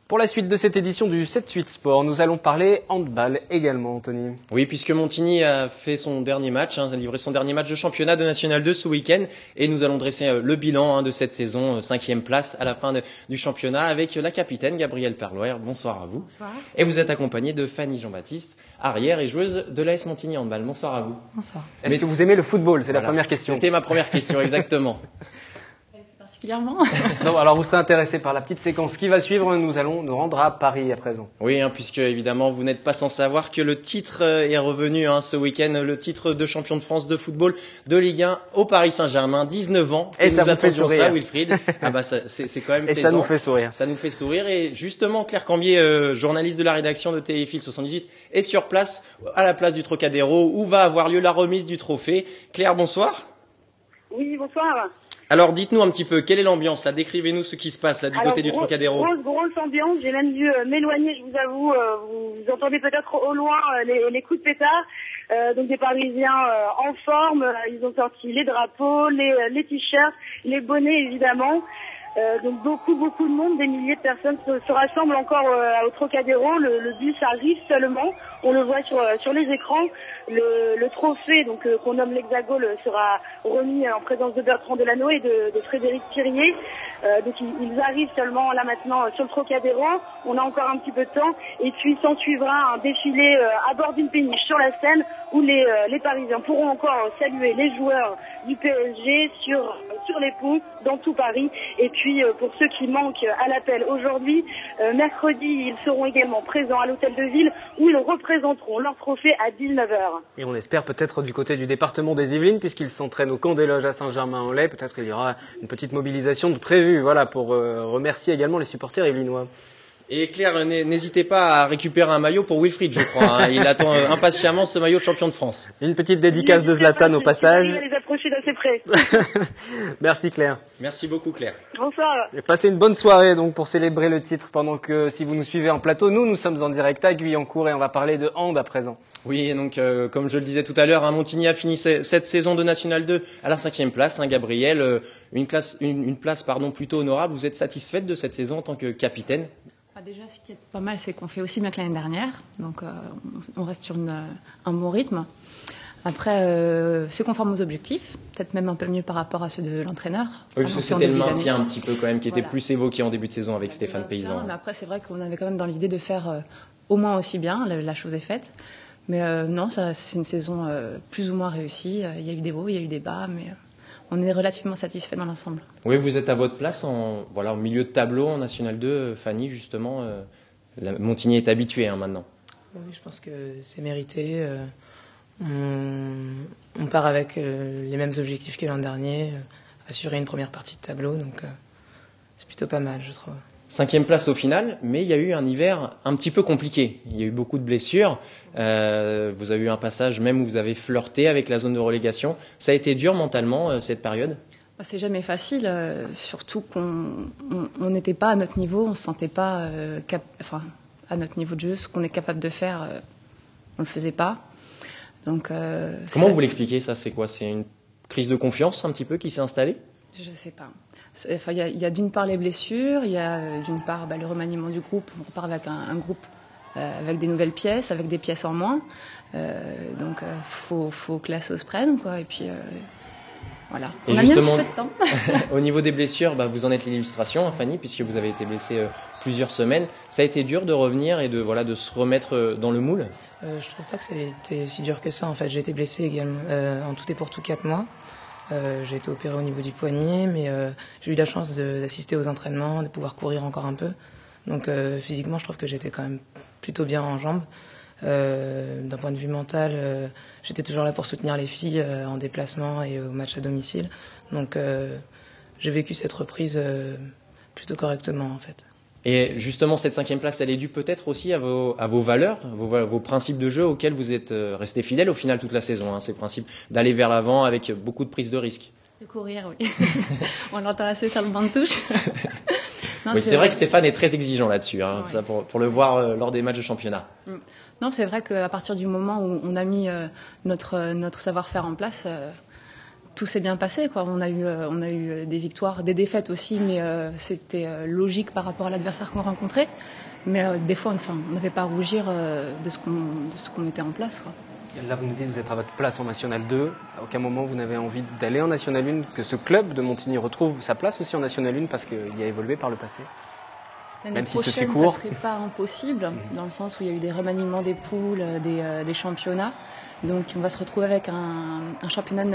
Pour la suite de cette édition du 7-8 Sport, nous allons parler handball également, Anthony. Oui, puisque Montigny a fait son dernier match, a livré son dernier match de championnat de National 2 ce week-end. Et nous allons dresser le bilan de cette saison, 5e place à la fin du championnat avec la capitaine Gabrielle Perloer. Bonsoir à vous. Bonsoir. Et vous êtes accompagnée de Fanny Jean-Baptiste, arrière et joueuse de l'AS Montigny Handball. Bonsoir à vous. Bonsoir. Est-ce que vous aimez le football? C'est la première question. C'était ma première question, exactement. Particulièrement. Non, alors vous serez intéressé par la petite séquence qui va suivre. Nous allons nous rendre à Paris à présent. Oui, puisque évidemment vous n'êtes pas sans savoir que le titre est revenu ce week-end, le titre de champion de France de football de Ligue 1 au Paris Saint-Germain, 19 ans. Et ça nous vous fait attendons sourire. ça, Wilfried. C'est quand même Et plaisant. ça nous fait sourire. Ça nous fait sourire. Et justement, Claire Cambier, journaliste de la rédaction de Téléfil 78, est sur place à la place du Trocadéro où va avoir lieu la remise du trophée. Claire, bonsoir. Oui, bonsoir. Alors dites-nous un petit peu, quelle est l'ambiance là? Décrivez-nous ce qui se passe là du côté du Trocadéro. Grosse ambiance, j'ai même dû m'éloigner, je vous avoue. Vous entendez peut-être au loin les coups de pétard. Donc des Parisiens en forme, ils ont sorti les drapeaux, les t-shirts, les bonnets évidemment. Donc beaucoup de monde, des milliers de personnes se rassemblent encore au Trocadéro. Le bus arrive seulement, on le voit sur les écrans. Le trophée donc qu'on nomme l'Hexagone sera remis en présence de Bertrand Delanoë et de Frédéric Thirier. Donc ils arrivent seulement là maintenant sur le Trocadéro. On a encore un petit peu de temps et puis s'en suivra un défilé à bord d'une péniche sur la Seine où les Parisiens pourront encore saluer les joueurs du PSG sur les ponts dans tout Paris. Et puis pour ceux qui manquent à l'appel aujourd'hui, mercredi ils seront également présents à l'hôtel de ville où ils représenteront leur trophée à 19h. Et on espère peut-être du côté du département des Yvelines, puisqu'ils s'entraînent au camp des loges à Saint-Germain-en-Laye. Peut-être qu'il y aura une petite mobilisation de prévue, voilà, pour remercier également les supporters yvelinois. Et Claire, n'hésitez pas à récupérer un maillot pour Wilfried, je crois. Il attend impatiemment ce maillot de champion de France. Une petite dédicace de Zlatan au passage. Je vais les approcher d'assez près. Merci Claire. Merci beaucoup Claire. Bonsoir. Et passez une bonne soirée donc pour célébrer le titre pendant que si vous nous suivez en plateau, nous sommes en direct à Guyancourt et on va parler de hand à présent. Oui, et donc comme je le disais tout à l'heure, Montigny a fini cette saison de National 2 à la 5e place. Gabrielle, une place plutôt honorable. Vous êtes satisfaite de cette saison en tant que capitaine? Déjà, ce qui est pas mal, c'est qu'on fait aussi bien que l'année dernière. Donc, on reste sur un bon rythme. Après, c'est conforme aux objectifs. Peut-être même un peu mieux par rapport à ceux de l'entraîneur. Oui, parce que c'était le maintien un petit peu quand même qui était plus évoqué en début de saison avec Stéphane Paysan. Mais après, c'est vrai qu'on avait quand même dans l'idée de faire au moins aussi bien. La chose est faite. Mais non, c'est une saison plus ou moins réussie. Il y a eu des hauts, il y a eu des bas, mais on est relativement satisfait dans l'ensemble. Oui, vous êtes à votre place au milieu de tableau en National 2. Fanny, justement, Montigny est habitué maintenant. Oui, je pense que c'est mérité. On part avec les mêmes objectifs que l'an dernier, assurer une première partie de tableau, donc c'est plutôt pas mal, je trouve. 5e place au final, mais il y a eu un hiver un petit peu compliqué. Il y a eu beaucoup de blessures. Vous avez eu un passage même où vous avez flirté avec la zone de relégation. Ça a été dur mentalement, cette période? C'est jamais facile, surtout qu'on n'était pas à notre niveau, on ne se sentait pas à notre niveau de jeu. Ce qu'on est capable de faire, on ne le faisait pas. Donc, comment vous l'expliquez ça? C'est quoi? C'est une crise de confiance un petit peu qui s'est installée? Je ne sais pas. Il y a d'une part les blessures, il y a d'une part le remaniement du groupe. On repart avec un groupe avec des nouvelles pièces, avec des pièces en moins. Donc faut que la sauce prenne, quoi. Et puis voilà. Et on a justement, mis un petit peu de temps. Au niveau des blessures, vous en êtes l'illustration, Fanny, puisque vous avez été blessée plusieurs semaines. Ça a été dur de revenir et de se remettre dans le moule? Je trouve pas que ça ait été si dur que ça. En fait, j'ai été blessée également en tout et pour tout 4 mois. J'ai été opérée au niveau du poignet, mais j'ai eu la chance d'assister aux entraînements, de pouvoir courir encore un peu. Donc physiquement, je trouve que j'étais quand même plutôt bien en jambes. D'un point de vue mental, j'étais toujours là pour soutenir les filles en déplacement et au match à domicile. Donc j'ai vécu cette reprise plutôt correctement en fait. Et justement, cette 5e place, elle est due peut-être aussi à vos valeurs, vos principes de jeu auxquels vous êtes resté fidèle au final toute la saison. Ces principes d'aller vers l'avant avec beaucoup de prise de risque. De courir, oui. On l'entend assez sur le banc de touche. Non, oui, c'est vrai que Stéphane est très exigeant là-dessus, ouais. Ça pour le voir lors des matchs de championnat. Non, c'est vrai qu'à partir du moment où on a mis notre savoir-faire en place, tout s'est bien passé, quoi. On a eu des victoires, des défaites aussi, mais c'était logique par rapport à l'adversaire qu'on rencontrait. Mais des fois, on n'avait pas à rougir de ce qu'on mettait en place, quoi. Là, vous nous dites que vous êtes à votre place en National 2. À aucun moment, vous n'avez envie d'aller en National 1, que ce club de Montigny retrouve sa place aussi en National 1 parce qu'il a évolué par le passé. L'année prochaine, ça ne serait pas impossible, dans le sens où il y a eu des remaniements des poules, des championnats. Donc on va se retrouver avec un championnat de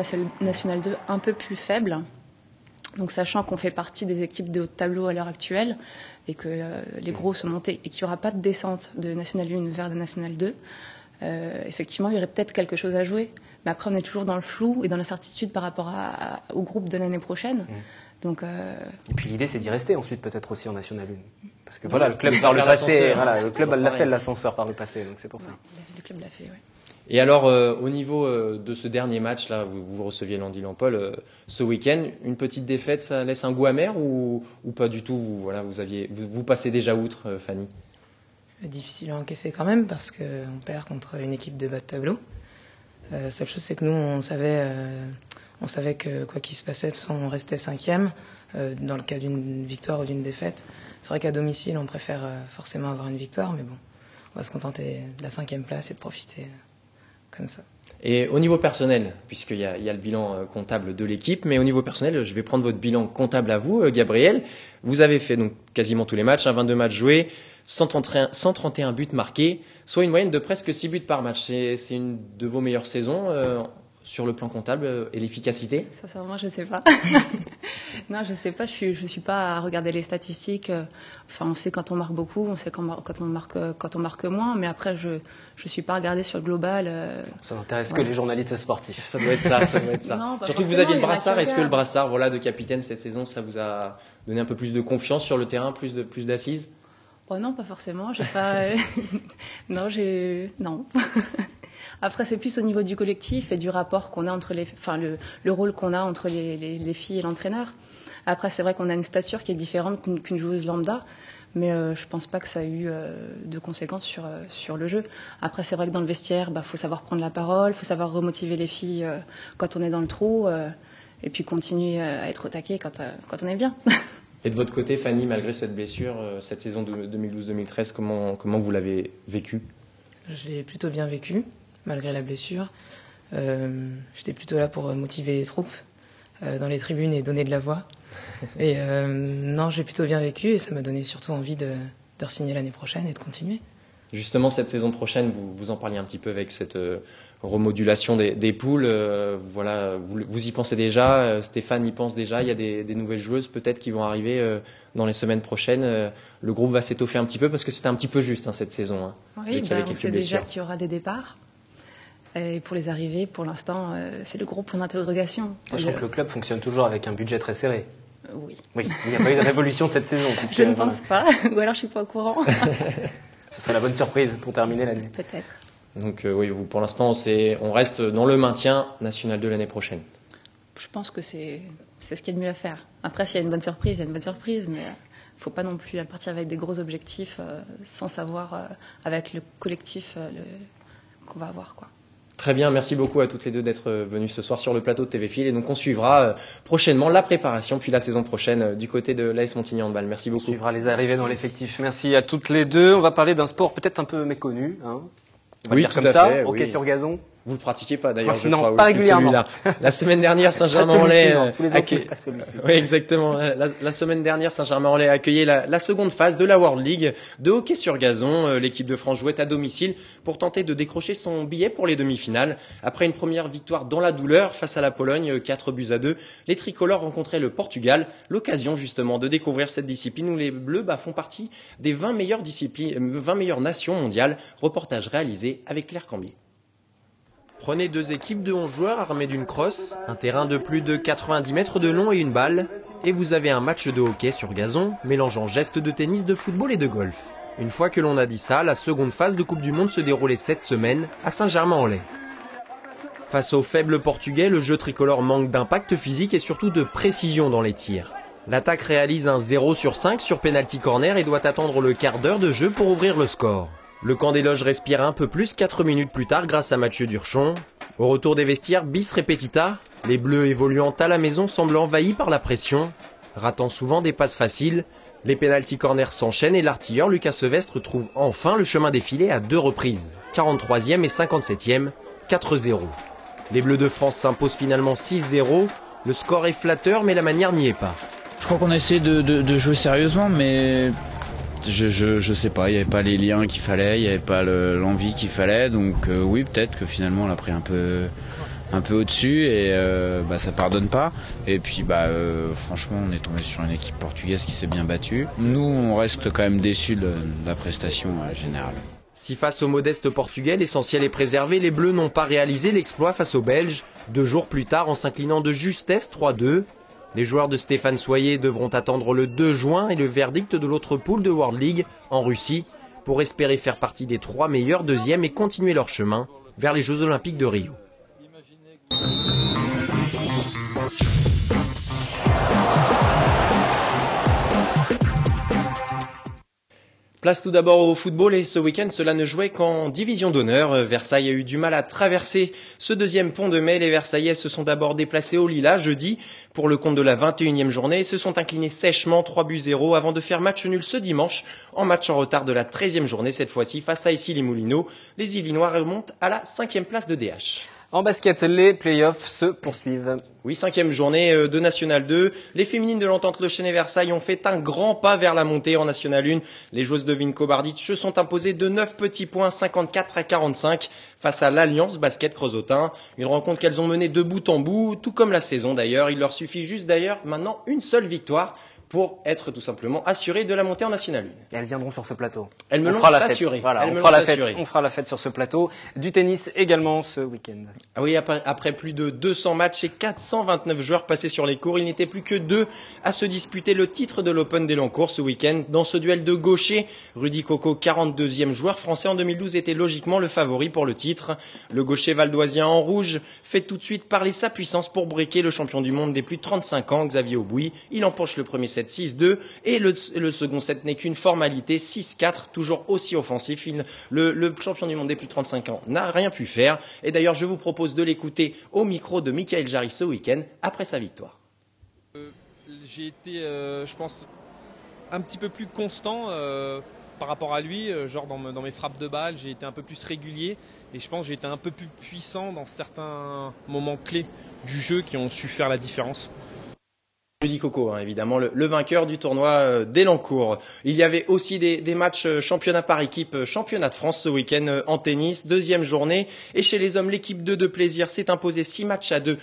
National 2 un peu plus faible. Donc sachant qu'on fait partie des équipes de haut de tableau à l'heure actuelle et que les gros sont montés et qu'il n'y aura pas de descente de National 1 vers de National 2, effectivement il y aurait peut-être quelque chose à jouer. Mais après on est toujours dans le flou et dans l'incertitude par rapport au groupe de l'année prochaine. Donc, et puis l'idée c'est d'y rester ensuite peut-être aussi en National 1. Parce que voilà, le club par le passé, voilà, le club l'a fait l'ascenseur par le passé, donc c'est pour ça. Le club l'a fait, oui. Et alors, au niveau de ce dernier match, là, vous receviez Landy Lampol ce week-end. Une petite défaite, ça laisse un goût amer ou pas du tout? Vous passez déjà outre, Fanny? Difficile à encaisser quand même parce qu'on perd contre une équipe de bas de tableau. Seule chose, c'est que nous, on savait que quoi qu'il se passait, de toute façon, on restait 5e dans le cas d'une victoire ou d'une défaite. C'est vrai qu'à domicile, on préfère forcément avoir une victoire, mais bon, on va se contenter de la 5e place et de profiter comme ça. Et au niveau personnel, puisqu'il y a le bilan comptable de l'équipe, mais au niveau personnel, je vais prendre votre bilan comptable à vous, Gabriel. Vous avez fait donc quasiment tous les matchs, 22 matchs joués, 131 buts marqués, soit une moyenne de presque 6 buts par match. C'est une de vos meilleures saisons sur le plan comptable et l'efficacité? Sincèrement, je ne sais pas. Non, je ne sais pas. Je suis pas à regarder les statistiques. Enfin, on sait quand on marque beaucoup, on sait quand on marque moins. Mais après, je suis pas à regarder sur le global. Ça n'intéresse que les journalistes sportifs. Ça doit être ça. Non, surtout que vous aviez le brassard. Est-ce que le brassard, voilà, de capitaine cette saison, ça vous a donné un peu plus de confiance sur le terrain, plus d'assises? Oh non, pas forcément. J'ai pas. Non. Après, c'est plus au niveau du collectif et du rapport qu'on a entre le rôle qu'on a entre les filles et l'entraîneur. Après, c'est vrai qu'on a une stature qui est différente qu'une joueuse lambda, mais je pense pas que ça a eu de conséquences sur le jeu. Après, c'est vrai que dans le vestiaire, faut savoir prendre la parole, faut savoir remotiver les filles quand on est dans le trou, et puis continuer à être au taquet quand on est bien. Et de votre côté, Fanny, malgré cette blessure, cette saison de 2012-2013, comment vous l'avez vécue? Je l'ai plutôt bien vécue, malgré la blessure. J'étais plutôt là pour motiver les troupes dans les tribunes et donner de la voix. Et non, j'ai plutôt bien vécu et ça m'a donné surtout envie de re-signer l'année prochaine et de continuer. Justement, cette saison prochaine, vous en parliez un petit peu avec cette remodulation des poules. Voilà, vous y pensez déjà, Stéphane y pense déjà. Il y a des nouvelles joueuses peut-être qui vont arriver dans les semaines prochaines. Le groupe va s'étoffer un petit peu parce que c'était un petit peu juste cette saison. Oui, on sait déjà qu'il y aura des départs. Et pour les arrivées, pour l'instant, c'est le gros point d'interrogation. Sachant que le club fonctionne toujours avec un budget très serré. Oui. Oui, il n'y a pas eu de révolution cette saison. Je ne pense pas, ou alors je ne suis pas au courant. Ce serait la bonne surprise pour terminer l'année. Peut-être. Donc oui, vous, pour l'instant, on reste dans le maintien National 2 l'année prochaine. Je pense que c'est ce qu'il y a de mieux à faire. Après, s'il y a une bonne surprise, il y a une bonne surprise, mais il ne faut pas non plus partir avec des gros objectifs sans savoir avec le collectif qu'on va avoir, quoi. Très bien, merci beaucoup à toutes les deux d'être venues ce soir sur le plateau de TV Fil. Et donc on suivra prochainement la préparation, puis la saison prochaine du côté de l'AS Montigny Handball. Merci beaucoup. On suivra les arrivées dans l'effectif. Merci à toutes les deux. On va parler d'un sport peut-être un peu méconnu. On va dire comme ça, hockey sur gazon. Vous ne le pratiquez pas d'ailleurs, je non, crois. Pas régulièrement. La semaine dernière, Saint-Germain-en-Laye. Tous les ans, pas celui-ci. Oui, exactement. La semaine dernière, Saint-Germain-en-Laye a accueilli la seconde phase de la World League de hockey sur gazon. L'équipe de France jouait à domicile pour tenter de décrocher son billet pour les demi-finales. Après une première victoire dans la douleur face à la Pologne, 4-2, les tricolores rencontraient le Portugal. L'occasion justement de découvrir cette discipline où les Bleus font partie des 20 meilleures nations mondiales. Reportage réalisé avec Claire Cambier. Prenez 2 équipes de 11 joueurs armés d'une crosse, un terrain de plus de 90 mètres de long et une balle, et vous avez un match de hockey sur gazon, mélangeant gestes de tennis, de football et de golf. Une fois que l'on a dit ça, la seconde phase de Coupe du Monde se déroulait cette semaine à Saint-Germain-en-Laye. Face aux faibles Portugais, le jeu tricolore manque d'impact physique et surtout de précision dans les tirs. L'attaque réalise un 0 sur 5 sur penalty corner et doit attendre le quart d'heure de jeu pour ouvrir le score. Le camp des loges respire un peu plus 4 minutes plus tard grâce à Mathieu Durchon. Au retour des vestiaires, bis repetita, Les Bleus évoluant à la maison semblent envahis par la pression, ratant souvent des passes faciles. Les pénalty corners s'enchaînent et l'artilleur Lucas Sevestre trouve enfin le chemin des filets à 2 reprises, 43e et 57e, 4-0. Les Bleus de France s'imposent finalement 6-0. Le score est flatteur, mais la manière n'y est pas. Je crois qu'on a essayé de jouer sérieusement, mais je sais pas, il n'y avait pas les liens qu'il fallait, il n'y avait pas l'envie qu'il fallait, donc oui, peut-être que finalement on a pris un peu au-dessus et ça pardonne pas. Et puis franchement, on est tombé sur une équipe portugaise qui s'est bien battue. Nous, on reste quand même déçus de la prestation générale. Si face au modeste Portugais, l'essentiel est préservé, les Bleus n'ont pas réalisé l'exploit face aux Belges, 2 jours plus tard en s'inclinant de justesse 3-2. Les joueurs de Stéphane Soyer devront attendre le 2 juin et le verdict de l'autre poule de World League, en Russie, pour espérer faire partie des 3 meilleurs deuxièmes et continuer leur chemin vers les Jeux Olympiques de Rio. Place tout d'abord au football et ce week-end cela ne jouait qu'en division d'honneur. Versailles a eu du mal à traverser ce deuxième pont de mai. Les Versaillais se sont d'abord déplacés au Lilas jeudi pour le compte de la 21e journée et se sont inclinés sèchement 3-0 avant de faire match nul ce dimanche en match en retard de la 13e journée cette fois-ci face à Issy-les-Moulineaux. Les Yvelinois remontent à la 5e place de DH. En basket, les playoffs se poursuivent. Oui, 5e journée de National 2. Les féminines de l'Entente Le Chesnay Versailles ont fait un grand pas vers la montée en National 1. Les joueuses de Vinko Bardic se sont imposées de 9 petits points, 54-45, face à l'Alliance Basket Creusotin. Une rencontre qu'elles ont menée de bout en bout, tout comme la saison d'ailleurs. Il leur suffit juste d'ailleurs maintenant une seule victoire pour être tout simplement assuré de la montée en National 1. Elles viendront sur ce plateau. Elles me l'ont assuré. Voilà, on fera la fête sur ce plateau. Du tennis également ce week-end. Ah oui, après plus de 200 matchs et 429 joueurs passés sur les cours, il n'était plus que 2 à se disputer le titre de l'Open d'Elancourt ce week-end. Dans ce duel de gauchers, Rudy Coco, 42e joueur français en 2012, était logiquement le favori pour le titre. Le gaucher valdoisien en rouge fait tout de suite parler sa puissance pour breaker le champion du monde des plus de 35 ans, Xavier Aubouy. Il empoche le premier set 6-2 et le second set n'est qu'une formalité 6-4, toujours aussi offensif. Le champion du monde des plus de 35 ans n'a rien pu faire et d'ailleurs je vous propose de l'écouter au micro de Michael Jarry ce week-end après sa victoire. J'ai été, je pense, un petit peu plus constant par rapport à lui, genre dans mes frappes de balle, j'ai été un peu plus régulier et je pense que j'ai été un peu plus puissant dans certains moments clés du jeu qui ont su faire la différence. Rudy Coco, évidemment, le vainqueur du tournoi d'Elancourt. Il y avait aussi des matchs championnat par équipe, championnat de France ce week-end en tennis, 2e journée. Et chez les hommes, l'équipe 2 de Plaisir s'est imposée 6-2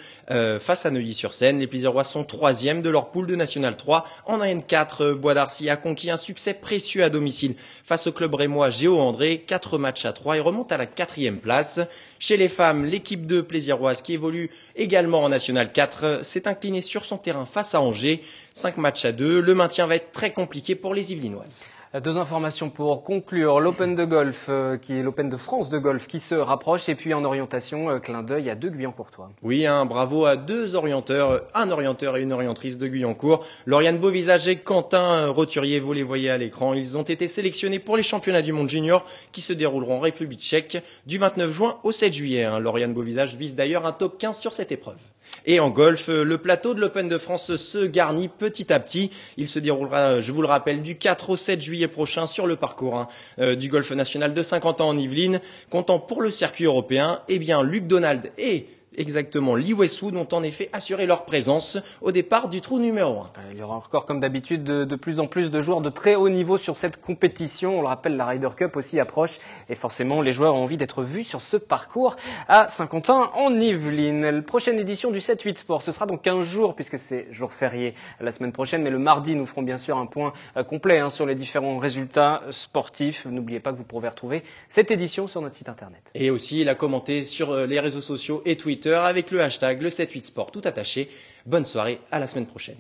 face à Neuilly-sur-Seine. Les Plaisirois sont 3e de leur poule de National 3. En AN4, Bois d'Arcy a conquis un succès précieux à domicile face au club rémois Géo-André, 4-3 et remonte à la 4e place. Chez les femmes, l'équipe 2 plaisiroise qui évolue également en National 4 s'est inclinée sur son terrain face à Angers, 5-2. Le maintien va être très compliqué pour les Yvelinoises. 2 informations pour conclure. L'Open de golf, qui est l'Open de France de golf, qui se rapproche. Et puis en orientation, clin d'œil à 2 Guyancourtois. Oui, bravo à 2 orienteurs, un orienteur et une orientrice de Guyancourt. Lauriane Beauvisage et Quentin Roturier, vous les voyez à l'écran. Ils ont été sélectionnés pour les championnats du monde junior qui se dérouleront en République tchèque du 29 juin au 7 juillet. Lauriane Beauvisage vise d'ailleurs un top 15 sur cette épreuve. Et en golf, le plateau de l'Open de France se garnit petit à petit. Il se déroulera, je vous le rappelle, du 4 au 7 juillet prochain sur le parcours du golf national de Saint-Quentin en Yvelines. Comptant pour le circuit européen, Luc Donald et exactement Lee Westwood ont en effet assuré leur présence au départ du trou numéro 1. Il y aura encore comme d'habitude de plus en plus de joueurs de très haut niveau sur cette compétition. On le rappelle, la Ryder Cup aussi approche et forcément les joueurs ont envie d'être vus sur ce parcours à Saint-Quentin en Yvelines. La prochaine édition du 7-8 Sport, ce sera dans 15 jours puisque c'est jour férié la semaine prochaine, mais le mardi nous ferons bien sûr un point complet sur les différents résultats sportifs. N'oubliez pas que vous pourrez retrouver cette édition sur notre site internet. Et aussi la commenter sur les réseaux sociaux et Twitter avec le hashtag le 7-8 Sport tout attaché. Bonne soirée, à la semaine prochaine.